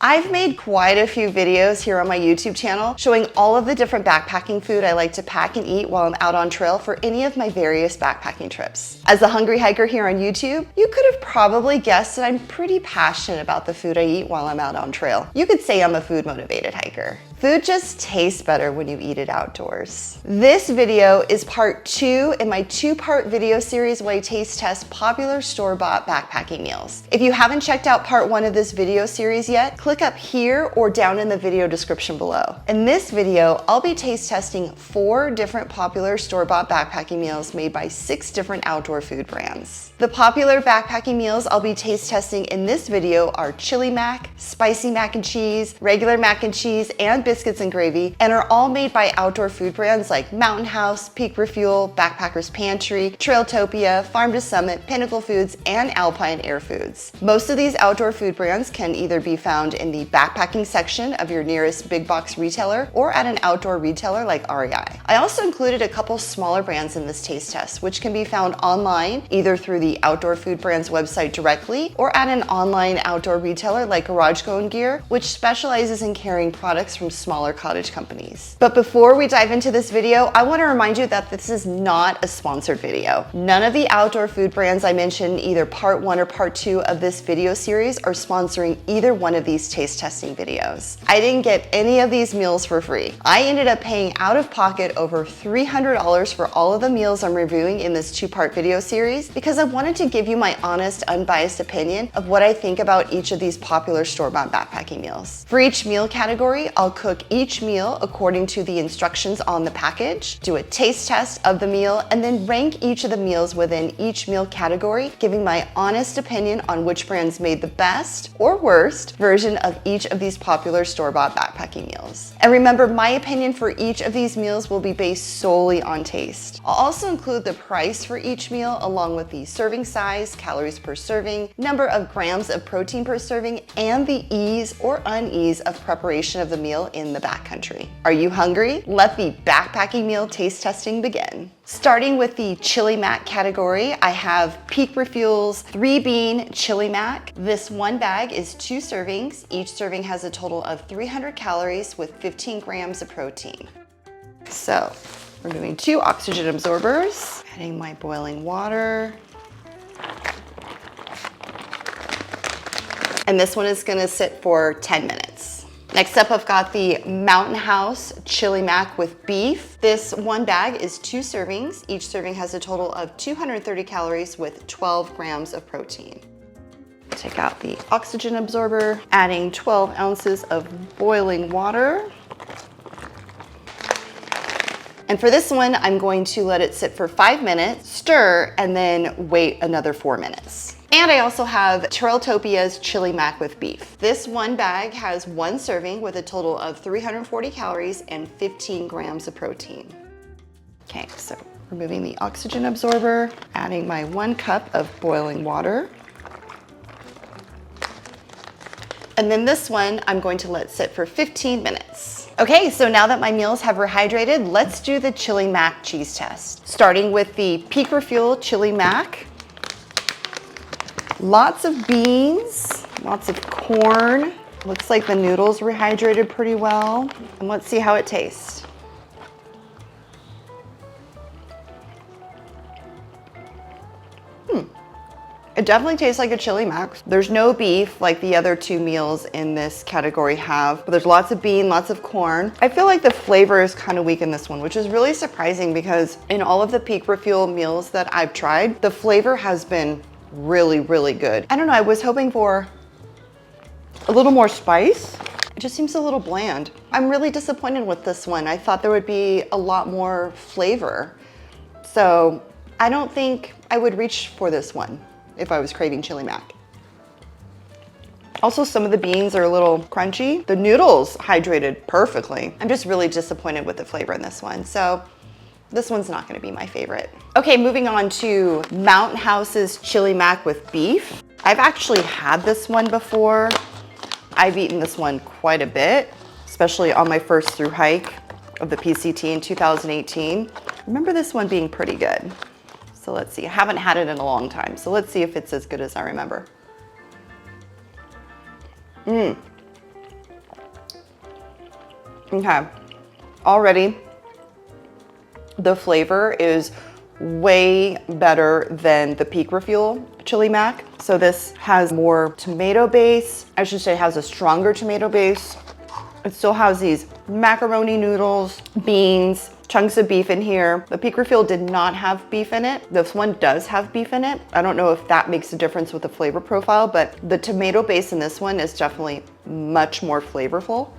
I've made quite a few videos here on my YouTube channel showing all of the different backpacking food I like to pack and eat while I'm out on trail for any of my various backpacking trips. As a hungry hiker here on YouTube, you could have probably guessed that I'm pretty passionate about the food I eat while I'm out on trail. You could say I'm a food motivated hiker. Food just tastes better when you eat it outdoors. This video is part 2 in my 2-part video series where I taste test popular store-bought backpacking meals. If you haven't checked out part 1 of this video series yet, click up here or down in the video description below. In this video, I'll be taste testing 4 different popular store-bought backpacking meals made by 6 different outdoor food brands. The popular backpacking meals I'll be taste testing in this video are chili mac, spicy mac and cheese, regular mac and cheese, and biscuits and gravy, and are all made by outdoor food brands like Mountain House, Peak Refuel, Backpackers Pantry, Trailtopia, Farm to Summit, Pinnacle Foods, and Alpine Air Foods. Most of these outdoor food brands can either be found in the backpacking section of your nearest big box retailer or at an outdoor retailer like REI. I also included a couple smaller brands in this taste test, which can be found online either through the outdoor food brand's website directly or at an online outdoor retailer like Garage Going Gear, which specializes in carrying products from smaller cottage companies. But before we dive into this video, I want to remind you that this is not a sponsored video. None of the outdoor food brands I mentioned in either part 1 or part 2 of this video series are sponsoring either one of these taste testing videos. I didn't get any of these meals for free. I ended up paying out of pocket over $300 for all of the meals I'm reviewing in this 2-part video series because I wanted to give you my honest, unbiased opinion of what I think about each of these popular store-bought backpacking meals. For each meal category, I'll cook each meal according to the instructions on the package, do a taste test of the meal, and then rank each of the meals within each meal category, giving my honest opinion on which brands made the best or worst version of each of these popular store-bought backpacking meals. And remember, my opinion for each of these meals will be based solely on taste. I'll also include the price for each meal along with the serving size, calories per serving, number of grams of protein per serving, and the ease or unease of preparation of the meal in the backcountry. Are you hungry? Let the backpacking meal taste testing begin. Starting with the chili mac category, I have Peak Refuel's 3-bean chili mac. This one bag is 2 servings. Each serving has a total of 300 calories with 15 grams of protein. So, removing 2 oxygen absorbers, adding my boiling water. And this one is gonna sit for 10 minutes. Next up, I've got the Mountain House chili mac with beef. This one bag is 2 servings. Each serving has a total of 230 calories with 12 grams of protein. Take out the oxygen absorber, adding 12 ounces of boiling water. And for this one, I'm going to let it sit for 5 minutes, stir, and then wait another 4 minutes. And I also have Trailtopia's chili mac with beef. This one bag has 1 serving with a total of 340 calories and 15 grams of protein. Okay, so removing the oxygen absorber, adding my 1 cup of boiling water. And then this one, I'm going to let sit for 15 minutes. Okay, so now that my meals have rehydrated, let's do the chili mac cheese test. Starting with the Peak Refuel chili mac. Lots of beans, lots of corn. Looks like the noodles rehydrated pretty well. And let's see how it tastes. It definitely tastes like a chili mac. There's no beef like the other 2 meals in this category have, but there's lots of bean, lots of corn. I feel like the flavor is kind of weak in this one, which is really surprising because in all of the Peak Refuel meals that I've tried, the flavor has been really, really good. I don't know, I was hoping for a little more spice. It just seems a little bland. I'm really disappointed with this one. I thought there would be a lot more flavor. So I don't think I would reach for this one if I was craving chili mac. Also, some of the beans are a little crunchy. The noodles hydrated perfectly. I'm just really disappointed with the flavor in this one. So this one's not gonna be my favorite. Okay, moving on to Mountain House's chili mac with beef. I've actually had this one before. I've eaten this one quite a bit, especially on my first through hike of the PCT in 2018. I remember this one being pretty good. So let's see, I haven't had it in a long time. So let's see if it's as good as I remember. Okay, already the flavor is way better than the Peak Refuel chili mac. So this has more tomato base. I should say has a stronger tomato base. It still has these macaroni noodles, beans, chunks of beef in here. The Peak Refuel did not have beef in it. This one does have beef in it. I don't know if that makes a difference with the flavor profile, but the tomato base in this one is definitely much more flavorful.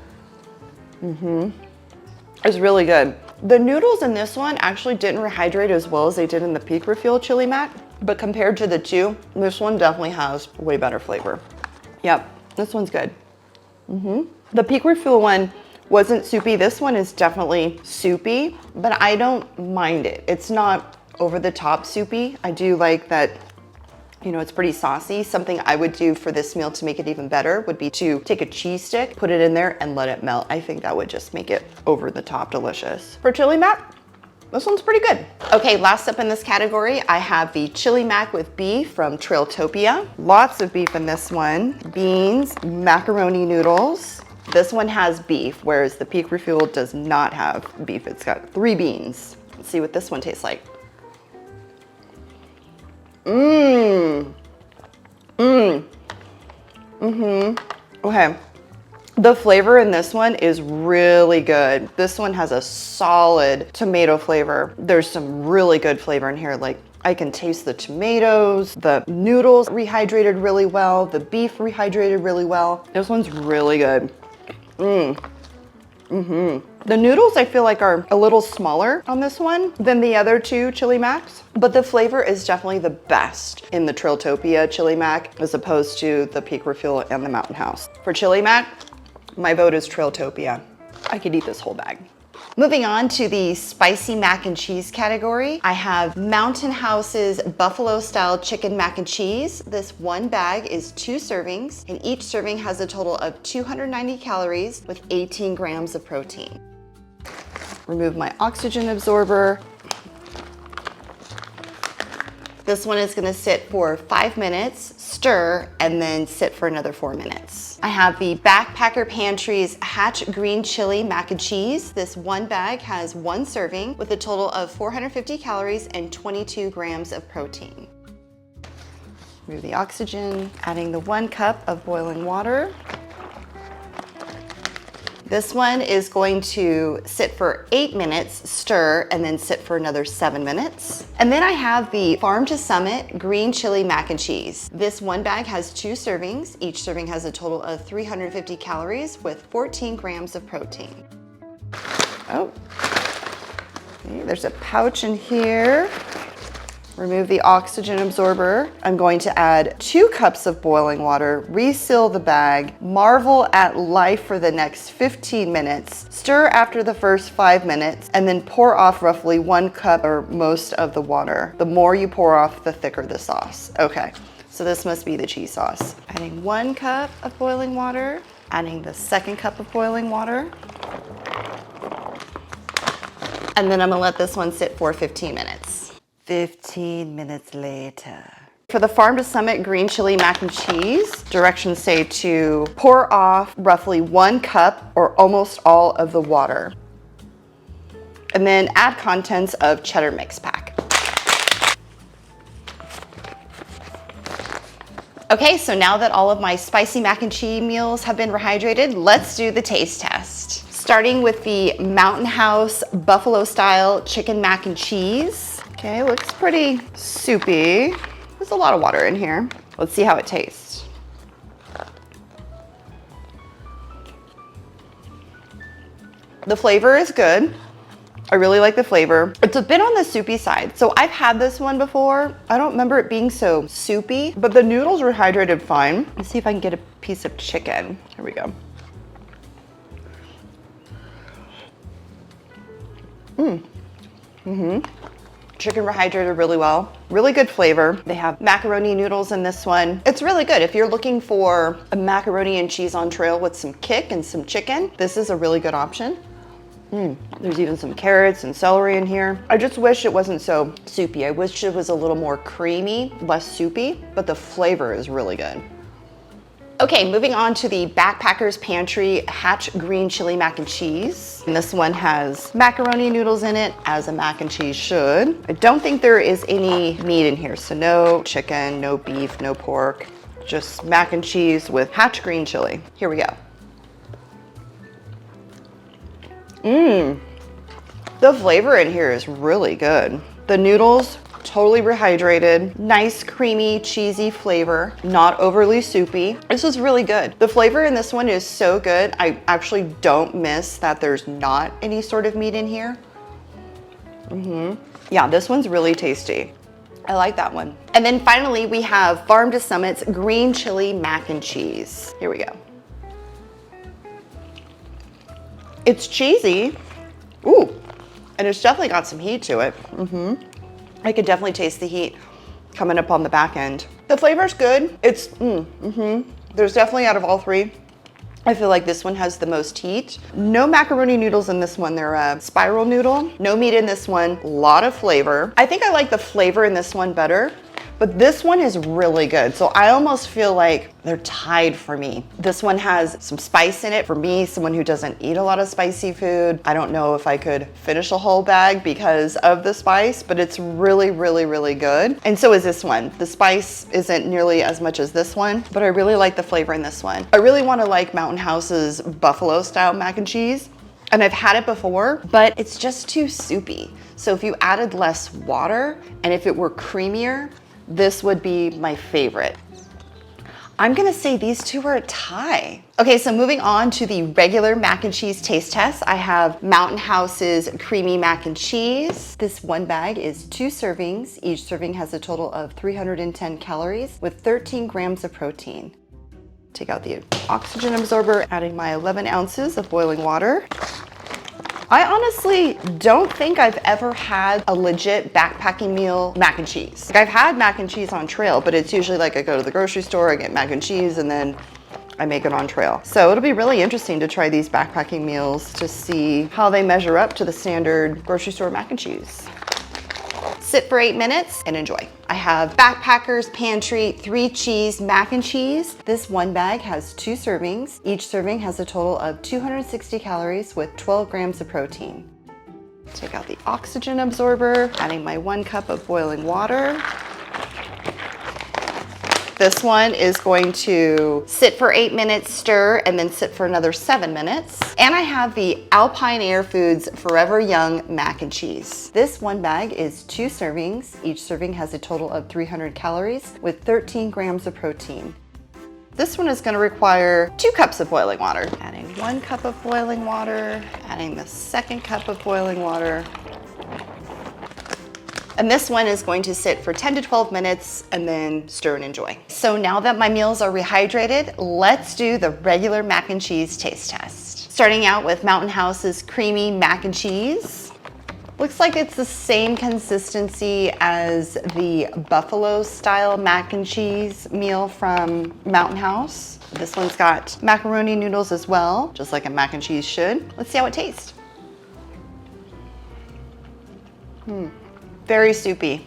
It's really good. The noodles in this one actually didn't rehydrate as well as they did in the Peak Refuel chili mac, but compared to the two, this one definitely has way better flavor. Yep, this one's good. The Peak Refuel one wasn't soupy. This one is definitely soupy, but I don't mind it. It's not over the top soupy. I do like that, you know, it's pretty saucy. Something I would do for this meal to make it even better would be to take a cheese stick, put it in there and let it melt. I think that would just make it over the top delicious. For chili mac, this one's pretty good. Okay, last up in this category, I have the chili mac with beef from Trailtopia. Lots of beef in this one. Beans, macaroni noodles. This one has beef, whereas the Peak Refuel does not have beef. It's got 3 beans. Let's see what this one tastes like. Okay. The flavor in this one is really good. This one has a solid tomato flavor. There's some really good flavor in here. Like I can taste the tomatoes, the noodles rehydrated really well, the beef rehydrated really well. This one's really good. The noodles I feel like are a little smaller on this one than the other two chili macs, but the flavor is definitely the best in the Trailtopia chili mac as opposed to the Peak Refuel and the Mountain House. For chili mac, my vote is Trailtopia. I could eat this whole bag. Moving on to the spicy mac and cheese category, I have Mountain House's buffalo style chicken mac and cheese. This one bag is 2 servings, and each serving has a total of 290 calories with 18 grams of protein. Remove my oxygen absorber. This one is gonna sit for 5 minutes, stir, and then sit for another 4 minutes. I have the Backpacker Pantry's Hatch Green Chili Mac and Cheese. This one bag has 1 serving with a total of 450 calories and 22 grams of protein. Remove the oxygen, adding the 1 cup of boiling water. This one is going to sit for 8 minutes, stir, and then sit for another 7 minutes. And then I have the Farm to Summit Green Chili Mac and Cheese. This one bag has 2 servings. Each serving has a total of 350 calories with 14 grams of protein. Oh, okay, there's a pouch in here. Remove the oxygen absorber. I'm going to add 2 cups of boiling water, reseal the bag, marvel at life for the next 15 minutes, stir after the first 5 minutes, and then pour off roughly 1 cup or most of the water. The more you pour off, the thicker the sauce. Okay, so this must be the cheese sauce. Adding 1 cup of boiling water, adding the 2nd cup of boiling water, and then I'm gonna let this one sit for 15 minutes. 15 minutes later. For the Farm to Summit Green Chili Mac and Cheese, directions say to pour off roughly 1 cup or almost all of the water. And then add contents of cheddar mix pack. Okay, so now that all of my spicy mac and cheese meals have been rehydrated, let's do the taste test. Starting with the Mountain House Buffalo Style Chicken Mac and Cheese. Okay, looks pretty soupy. There's a lot of water in here. Let's see how it tastes. The flavor is good. I really like the flavor. It's a bit on the soupy side. So I've had this one before. I don't remember it being so soupy, but the noodles were hydrated fine. Let's see if I can get a piece of chicken. Here we go. Chicken rehydrated really well. Really good flavor. They have macaroni noodles in this one. It's really good. If you're looking for a macaroni and cheese on trail with some kick and some chicken, this is a really good option. There's even some carrots and celery in here. I just wish it wasn't so soupy. I wish it was a little more creamy, less soupy, but the flavor is really good. Okay, moving on to the Backpackers Pantry Hatch Green Chili Mac and Cheese. And this one has macaroni noodles in it, as a mac and cheese should. I don't think there is any meat in here, so no chicken, no beef, no pork, just mac and cheese with Hatch Green Chili. Here we go. The flavor in here is really good. The noodles, totally rehydrated, nice creamy cheesy flavor, not overly soupy. This is really good. The flavor in this one is so good. I actually don't miss that there's not any sort of meat in here. Yeah, this one's really tasty. I like that one. And then finally we have Farm to Summit's Green Chili Mac and Cheese. Here we go. It's cheesy. Ooh, and it's definitely got some heat to it. I could definitely taste the heat coming up on the back end. The flavor's good. It's, there's definitely, out of all three, I feel like this one has the most heat. No macaroni noodles in this one. They're a spiral noodle. No meat in this one. A lot of flavor. I think I like the flavor in this one better, but this one is really good. So I almost feel like they're tied for me. This one has some spice in it. For me, someone who doesn't eat a lot of spicy food, I don't know if I could finish a whole bag because of the spice, but it's really, really, really good. And so is this one. The spice isn't nearly as much as this one, but I really like the flavor in this one. I really want to like Mountain House's buffalo style mac and cheese. And I've had it before, but it's just too soupy. So if you added less water and if it were creamier, this would be my favorite. I'm gonna say these two are a tie. Okay, so moving on to the regular mac and cheese taste test, I have Mountain House's creamy mac and cheese. This one bag is 2 servings. Each serving has a total of 310 calories with 13 grams of protein. Take out the oxygen absorber, adding my 11 ounces of boiling water. I honestly don't think I've ever had a legit backpacking meal mac and cheese. Like, I've had mac and cheese on trail, but it's usually like I go to the grocery store, I get mac and cheese, and then I make it on trail. So it'll be really interesting to try these backpacking meals to see how they measure up to the standard grocery store mac and cheese. Sit for 8 minutes and enjoy. I have Backpackers Pantry 3 cheese mac and cheese. This one bag has 2 servings. Each serving has a total of 260 calories with 12 grams of protein. Take out the oxygen absorber, adding my 1 cup of boiling water. This one is going to sit for 8 minutes, stir, and then sit for another 7 minutes. And I have the Alpine Air Foods Forever Young Mac and Cheese. This one bag is 2 servings. Each serving has a total of 300 calories with 13 grams of protein. This one is going to require 2 cups of boiling water. Adding 1 cup of boiling water, adding the 2nd cup of boiling water. And this one is going to sit for 10 to 12 minutes and then stir and enjoy. So now that my meals are rehydrated, let's do the regular mac and cheese taste test. Starting out with Mountain House's creamy mac and cheese. Looks like it's the same consistency as the buffalo style mac and cheese meal from Mountain House. This one's got macaroni noodles as well, just like a mac and cheese should. Let's see how it tastes. Very soupy.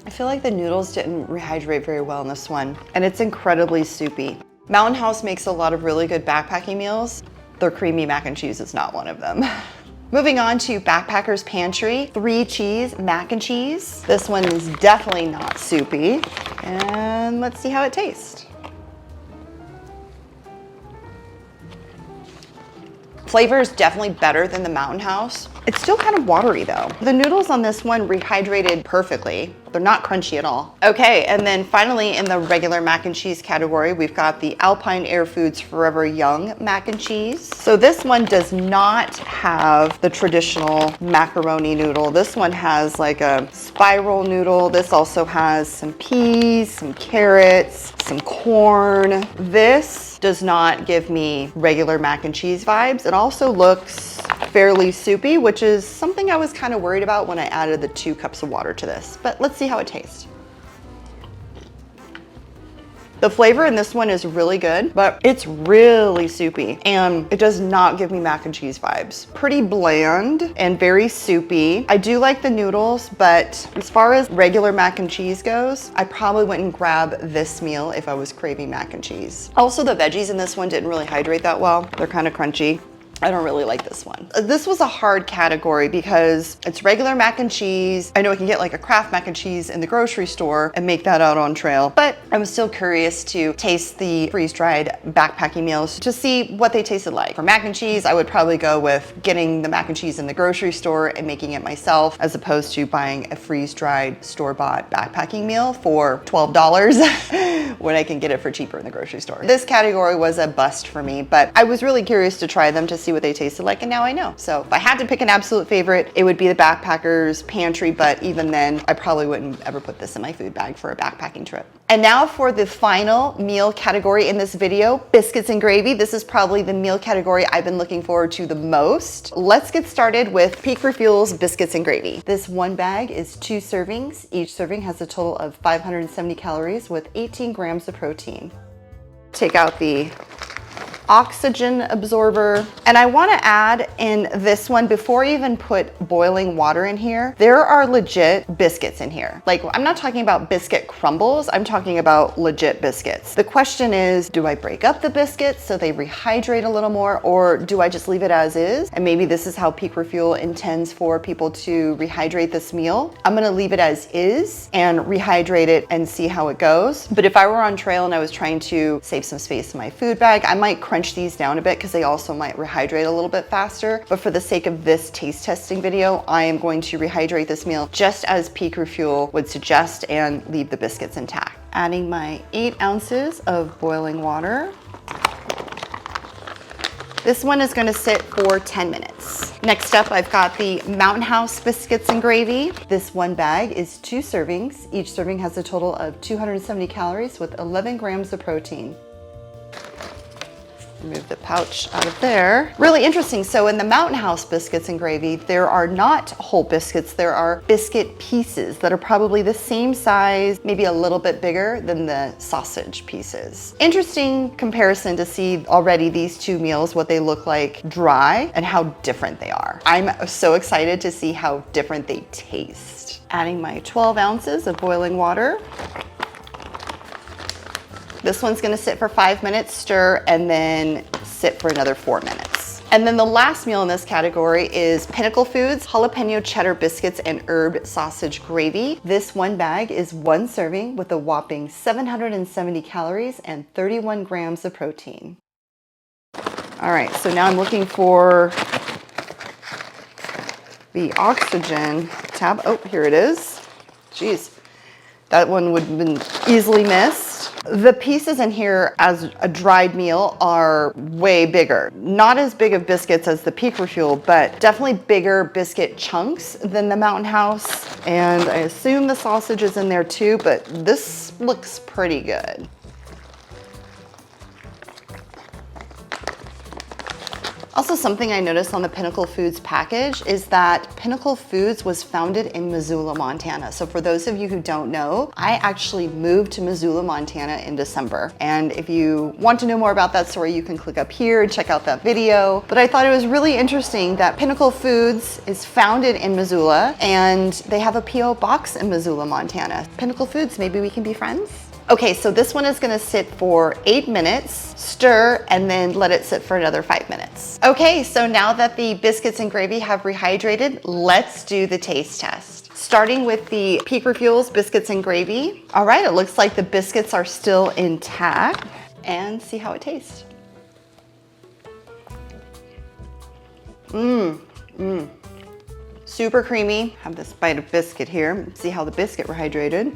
I feel like the noodles didn't rehydrate very well in this one, and it's incredibly soupy. Mountain House makes a lot of really good backpacking meals. Their creamy mac and cheese is not one of them. Moving on to Backpackers Pantry 3 cheese mac and cheese. This one is definitely not soupy, and let's see how it tastes. Flavor is definitely better than the Mountain House. It's still kind of watery though. The noodles on this one rehydrated perfectly. They're not crunchy at all. Okay, and then finally in the regular mac and cheese category, we've got the Alpine Air Foods Forever Young mac and cheese. So this one does not have the traditional macaroni noodle. This one has like a spiral noodle. This also has some peas, some carrots, some corn. This does not give me regular mac and cheese vibes. It also looks fairly soupy, which is something I was kind of worried about when I added the 2 cups of water to this. But let's see how it tastes. The flavor in this one is really good, but it's really soupy and it does not give me mac and cheese vibes. Pretty bland and very soupy. I do like the noodles, but as far as regular mac and cheese goes, I probably wouldn't grab this meal if I was craving mac and cheese. Also, the veggies in this one didn't really hydrate that well. They're kind of crunchy. I don't really like this one. This was a hard category because it's regular mac and cheese. I know I can get like a Kraft mac and cheese in the grocery store and make that out on trail, but I was still curious to taste the freeze-dried backpacking meals to see what they tasted like. For mac and cheese, I would probably go with getting the mac and cheese in the grocery store and making it myself, as opposed to buying a freeze-dried store-bought backpacking meal for $12 when I can get it for cheaper in the grocery store. This category was a bust for me, but I was really curious to try them to see what they tasted like, and now I know. So if I had to pick an absolute favorite, it would be the Backpackers Pantry, but even then, I probably wouldn't ever put this in my food bag for a backpacking trip. And now for the final meal category in this video, biscuits and gravy. This is probably the meal category I've been looking forward to the most. Let's get started with Peak Refuel's biscuits and gravy. This one bag is 2 servings. Each serving has a total of 570 calories with 18 grams of protein. Take out the oxygen absorber. And I want to add in this one, before I even put boiling water in here, there are legit biscuits in here. Like, I'm not talking about biscuit crumbles, I'm talking about legit biscuits. The question is, do I break up the biscuits so they rehydrate a little more, or do I just leave it as is? And maybe this is how Peak Refuel intends for people to rehydrate this meal. I'm gonna leave it as is and rehydrate it and see how it goes. But if I were on trail and I was trying to save some space in my food bag, I might crunch these down a bit because they also might rehydrate a little bit faster. But for the sake of this taste testing video, I am going to rehydrate this meal just as Peak Refuel would suggest and leave the biscuits intact. Adding my 8 ounces of boiling water. This one is going to sit for 10 minutes. Next up, I've got the Mountain House biscuits and gravy. This one bag is 2 servings. Each serving has a total of 270 calories with 11 grams of protein. Remove the pouch out of there. Really interesting. So in the Mountain House biscuits and gravy, there are not whole biscuits. There are biscuit pieces that are probably the same size, maybe a little bit bigger than the sausage pieces. Interesting comparison to see already these 2 meals, what they look like dry and how different they are. I'm so excited to see how different they taste. Adding my 12 ounces of boiling water. This one's gonna sit for 5 minutes, stir, and then sit for another 4 minutes. And then the last meal in this category is Pinnacle Foods Jalapeno Cheddar Biscuits and Herb Sausage Gravy. This one bag is 1 serving with a whopping 770 calories and 31 grams of protein. All right, so now I'm looking for the oxygen tab. Oh, here it is. Jeez, that one would have been easily missed. The pieces in here as a dried meal are way bigger. Not as big of biscuits as the Peak Refuel, but definitely bigger biscuit chunks than the Mountain House. And I assume the sausage is in there too, but this looks pretty good. Also, something I noticed on the Pinnacle Foods package is that Pinnacle Foods was founded in Missoula, Montana. So for those of you who don't know, I actually moved to Missoula, Montana in December. And if you want to know more about that story, you can click up here and check out that video. But I thought it was really interesting that Pinnacle Foods is founded in Missoula and they have a P.O. box in Missoula, Montana. Pinnacle Foods, maybe we can be friends? Okay, so this one is gonna sit for 8 minutes, stir, and then let it sit for another 5 minutes. Okay, so now that the biscuits and gravy have rehydrated, let's do the taste test. Starting with the Peak Refuel's biscuits and gravy. All right, it looks like the biscuits are still intact, and see how it tastes. Super creamy. Have this bite of biscuit here. See how the biscuit rehydrated.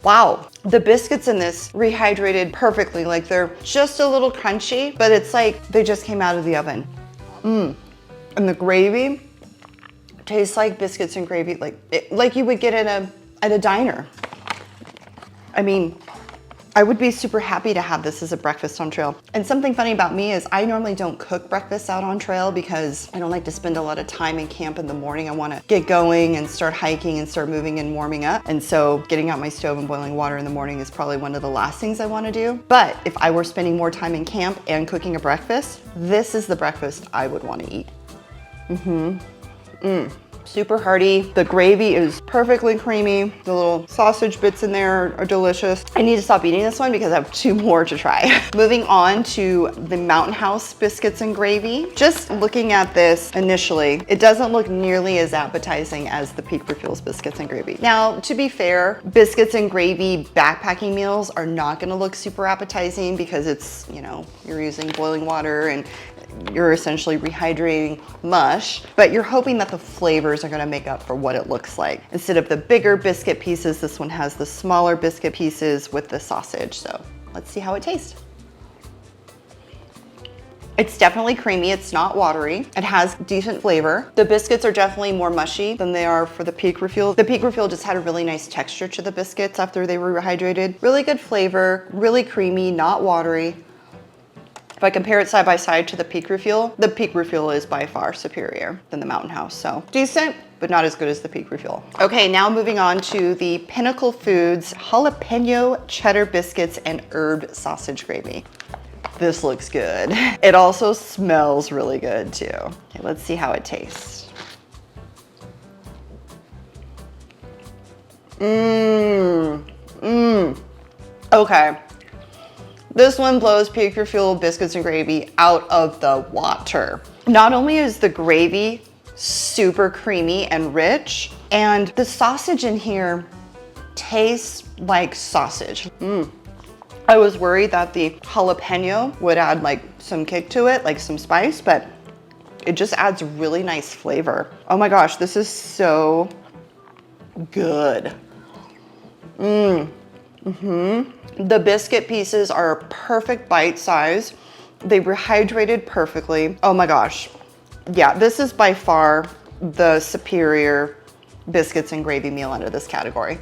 Wow, the biscuits in this rehydrated perfectly. Like they're just a little crunchy, but it's like they just came out of the oven. And the gravy tastes like biscuits and gravy, like you would get at a diner. I mean, I would be super happy to have this as a breakfast on trail. And something funny about me is I normally don't cook breakfast out on trail because I don't like to spend a lot of time in camp in the morning. I want to get going and start hiking and start moving and warming up. And so getting out my stove and boiling water in the morning is probably one of the last things I want to do. But if I were spending more time in camp and cooking a breakfast, this is the breakfast I would want to eat. Super hearty. The gravy is perfectly creamy. The little sausage bits in there are delicious. I need to stop eating this one because I have 2 more to try. Moving on to the Mountain House biscuits and gravy. Just looking at this initially, it doesn't look nearly as appetizing as the Peak Refuel's biscuits and gravy. Now, to be fair, biscuits and gravy backpacking meals are not gonna look super appetizing because it's, you know, you're using boiling water and you're essentially rehydrating mush, but you're hoping that the flavors are gonna make up for what it looks like. Instead of the bigger biscuit pieces, this one has the smaller biscuit pieces with the sausage. So let's see how it tastes. It's definitely creamy, it's not watery. It has decent flavor. The biscuits are definitely more mushy than they are for the Peak Refuel. The Peak Refuel just had a really nice texture to the biscuits after they were rehydrated. Really good flavor, really creamy, not watery. If I compare it side by side to the Peak Refuel is by far superior than the Mountain House. So decent, but not as good as the Peak Refuel. Okay, now moving on to the Pinnacle Foods jalapeno cheddar biscuits and herb sausage gravy. This looks good. It also smells really good too. Okay, let's see how it tastes. Okay. This one blows Peak Refuel biscuits and gravy out of the water. Not only is the gravy super creamy and rich, and the sausage in here tastes like sausage. I was worried that the jalapeno would add like some kick to it, like some spice, but it just adds really nice flavor. Oh my gosh, this is so good. The biscuit pieces are a perfect bite size. They rehydrated perfectly. Oh my gosh. Yeah, this is by far the superior biscuits and gravy meal under this category.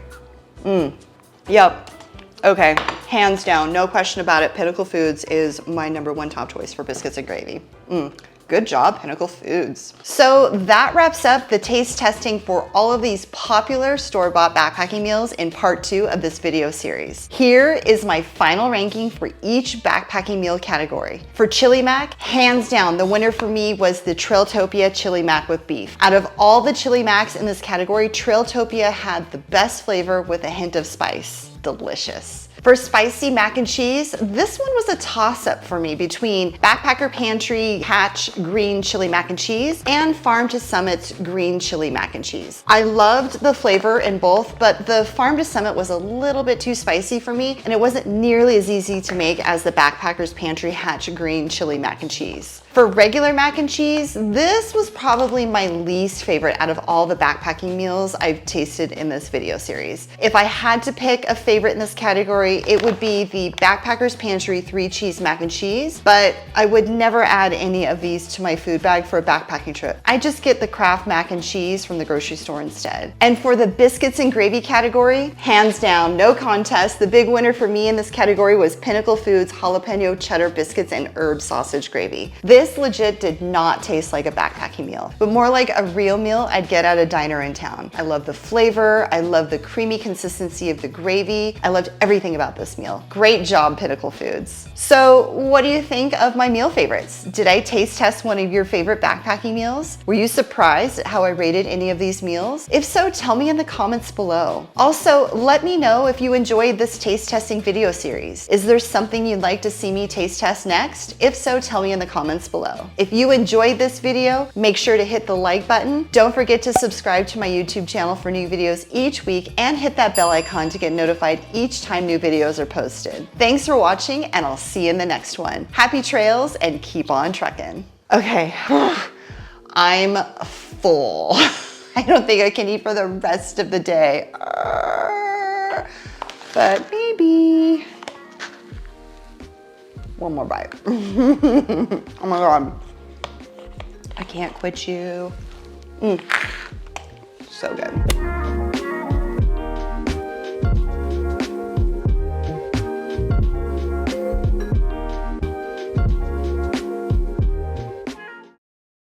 Yep. Okay, hands down, no question about it. Pinnacle Foods is my #1 top choice for biscuits and gravy. Good job, Pinnacle Foods. So that wraps up the taste testing for all of these popular store-bought backpacking meals in part 2 of this video series. Here is my final ranking for each backpacking meal category. For chili mac, hands down, the winner for me was the Trailtopia chili mac with beef. Out of all the chili macs in this category, Trailtopia had the best flavor with a hint of spice. Delicious. For spicy mac and cheese, this one was a toss-up for me between Backpacker Pantry Hatch green chili mac and cheese and Farm to Summit's green chili mac and cheese. I loved the flavor in both, but the Farm to Summit was a little bit too spicy for me, and it wasn't nearly as easy to make as the Backpacker's Pantry Hatch green chili mac and cheese. For regular mac and cheese, this was probably my least favorite out of all the backpacking meals I've tasted in this video series. If I had to pick a favorite in this category, it would be the Backpacker's Pantry 3-cheese mac and cheese, but I would never add any of these to my food bag for a backpacking trip. I just get the Kraft mac and cheese from the grocery store instead. And for the biscuits and gravy category, hands down, no contest, the big winner for me in this category was Pinnacle Foods jalapeno cheddar biscuits and herb sausage gravy. This legit did not taste like a backpacking meal, but more like a real meal I'd get at a diner in town. I love the flavor, I love the creamy consistency of the gravy, I loved everything about this meal. Great job, Pinnacle Foods. So what do you think of my meal favorites? Did I taste test one of your favorite backpacking meals? Were you surprised at how I rated any of these meals? If so, tell me in the comments below. Also, let me know if you enjoyed this taste testing video series. Is there something you'd like to see me taste test next? If so, tell me in the comments below. If you enjoyed this video, make sure to hit the like button. Don't forget to subscribe to my YouTube channel for new videos each week and hit that bell icon to get notified each time new videos are posted. Thanks for watching, and I'll see you in the next one. Happy trails and keep on trekking. Okay, I'm full. I don't think I can eat for the rest of the day, but maybe one more bite. Oh my God. I can't quit you. So good.